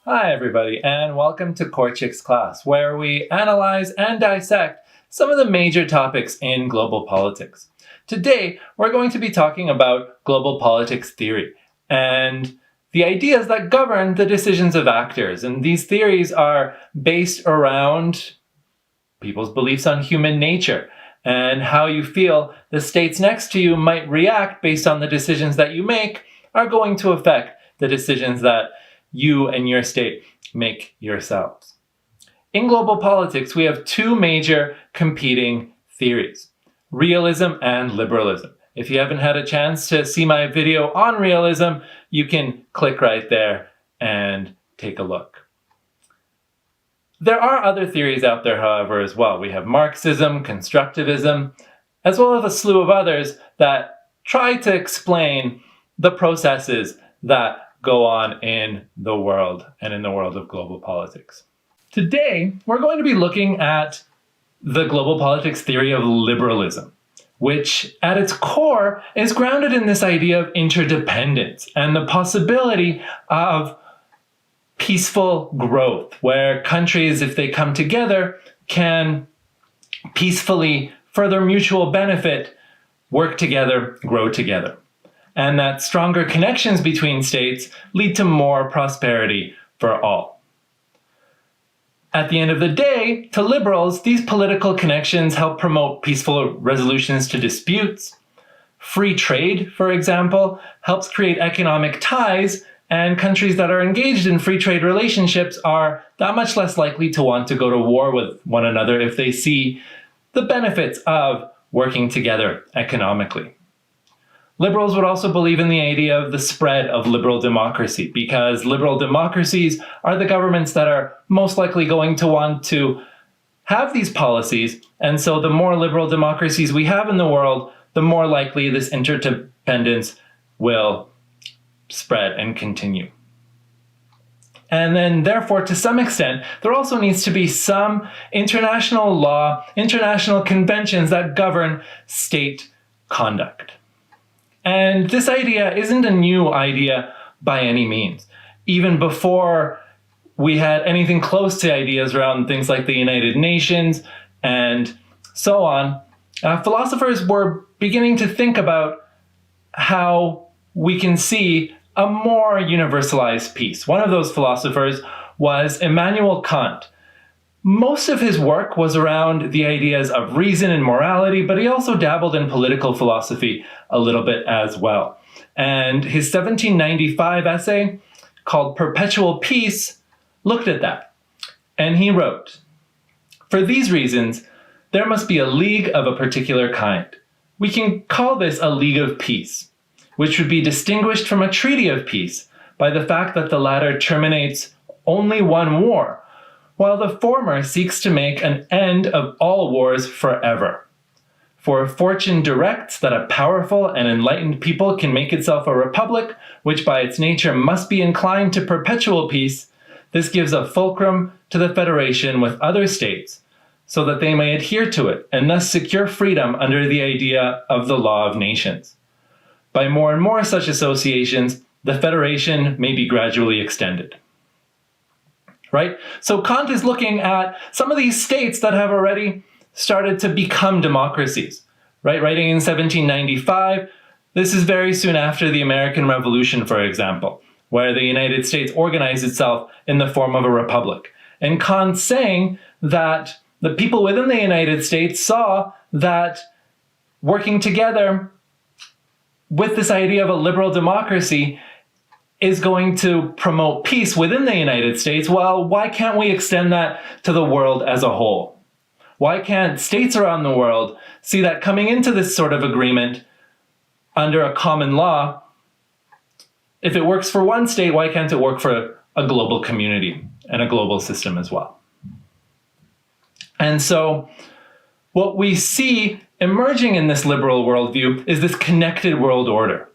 Hi everybody, and welcome to Korchik's class, where we analyze and dissect some of the major topics in global politics. Today, we're going to be talking about global politics theory and the ideas that govern the decisions of actors. And these theories are based around people's beliefs on human nature and how you feel the states next to you might react based on the decisions that you make are going to affect the decisions that you and your state make yourselves. In global politics, we have two major competing theories, realism and liberalism. If you haven't had a chance to see my video on realism, you can click right there and take a look. There are other theories out there, however, as well. We have Marxism, constructivism, as well as a slew of others that try to explain the processes that go on in the world and in the world of global politics. Today, we're going to be looking at the global politics theory of liberalism, which at its core is grounded in this idea of interdependence and the possibility of peaceful growth, where countries, if they come together, can peacefully, for their mutual benefit, work together, grow together. And that stronger connections between states lead to more prosperity for all. At the end of the day, to liberals, these political connections help promote peaceful resolutions to disputes. Free trade, for example, helps create economic ties, and countries that are engaged in free trade relationships are that much less likely to want to go to war with one another if they see the benefits of working together economically. Liberals would also believe in the idea of the spread of liberal democracy, because liberal democracies are the governments that are most likely going to want to have these policies. And so the more liberal democracies we have in the world, the more likely this interdependence will spread and continue. And then, therefore, to some extent, there also needs to be some international law, international conventions that govern state conduct. And this idea isn't a new idea by any means. Even before we had anything close to ideas around things like the United Nations and so on, philosophers were beginning to think about how we can see a more universalized peace. One of those philosophers was Immanuel Kant. Most of his work was around the ideas of reason and morality, but he also dabbled in political philosophy a little bit as well. And his 1795 essay called Perpetual Peace looked at that. And he wrote, "For these reasons, there must be a league of a particular kind. We can call this a league of peace, which would be distinguished from a treaty of peace by the fact that the latter terminates only one war, while the former seeks to make an end of all wars forever. For if fortune directs that a powerful and enlightened people can make itself a republic, which by its nature must be inclined to perpetual peace, this gives a fulcrum to the federation with other states, so that they may adhere to it, and thus secure freedom under the idea of the law of nations. By more and more such associations, the federation may be gradually extended." Right? So Kant is looking at some of these states that have already started to become democracies, right? Writing in 1795, this is very soon after the American Revolution, for example, where the United States organized itself in the form of a republic. And Kant's saying that the people within the United States saw that working together with this idea of a liberal democracy is going to promote peace within the United States. Well, why can't we extend that to the world as a whole? Why can't states around the world see that coming into this sort of agreement under a common law, if it works for one state, why can't it work for a global community and a global system as well? And so what we see emerging in this liberal worldview is this connected world order,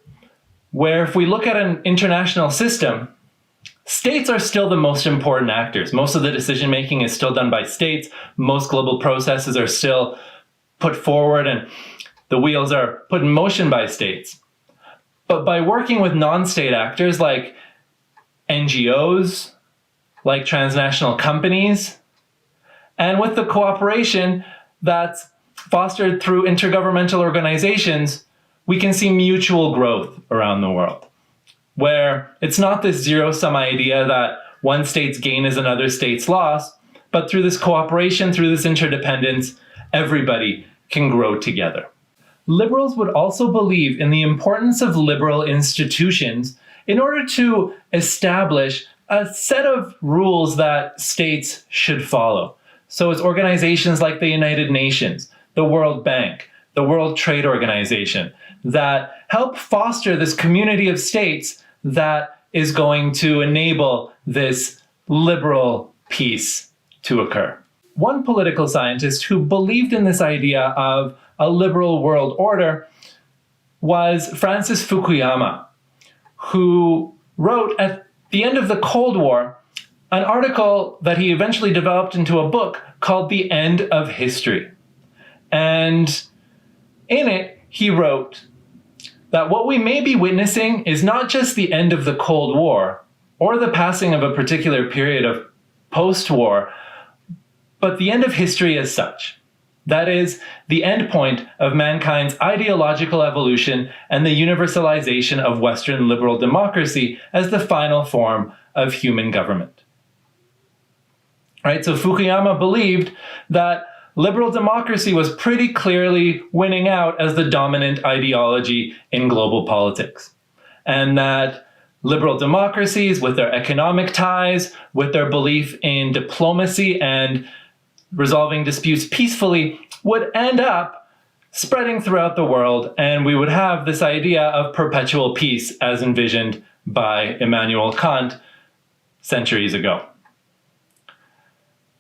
where if we look at an international system, states are still the most important actors. Most of the decision making is still done by states. Most global processes are still put forward and the wheels are put in motion by states. But by working with non-state actors like NGOs, like transnational companies, and with the cooperation that's fostered through intergovernmental organizations, we can see mutual growth around the world, where it's not this zero-sum idea that one state's gain is another state's loss, but through this cooperation, through this interdependence, everybody can grow together. Liberals would also believe in the importance of liberal institutions in order to establish a set of rules that states should follow. So it's organizations like the United Nations, the World Bank, the World Trade Organization, that help foster this community of states that is going to enable this liberal peace to occur. One political scientist who believed in this idea of a liberal world order was Francis Fukuyama, who wrote at the end of the Cold War an article that he eventually developed into a book called The End of History. And in it, he wrote that what we may be witnessing is not just the end of the Cold War or the passing of a particular period of post-war, but the end of history as such. That is, the end point of mankind's ideological evolution and the universalization of Western liberal democracy as the final form of human government. Right? So Fukuyama believed that liberal democracy was pretty clearly winning out as the dominant ideology in global politics. And that liberal democracies, with their economic ties, with their belief in diplomacy and resolving disputes peacefully, would end up spreading throughout the world, and we would have this idea of perpetual peace as envisioned by Immanuel Kant centuries ago.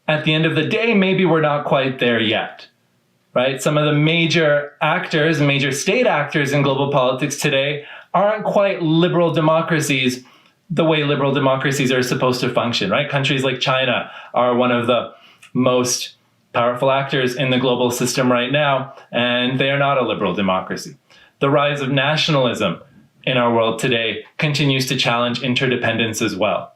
At the end of the day, maybe we're not quite there yet, right? Some of the major actors, major state actors in global politics today aren't quite liberal democracies the way liberal democracies are supposed to function, right? Countries like China are one of the most powerful actors in the global system right now, and they are not a liberal democracy. The rise of nationalism in our world today continues to challenge interdependence as well.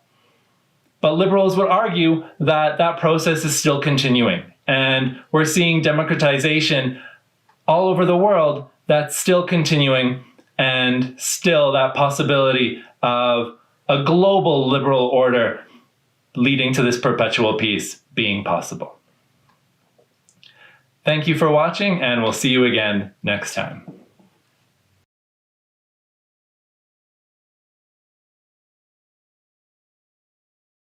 But liberals would argue that that process is still continuing, and we're seeing democratization all over the world that's still continuing, and still that possibility of a global liberal order leading to this perpetual peace being possible. Thank you for watching, and we'll see you again next time.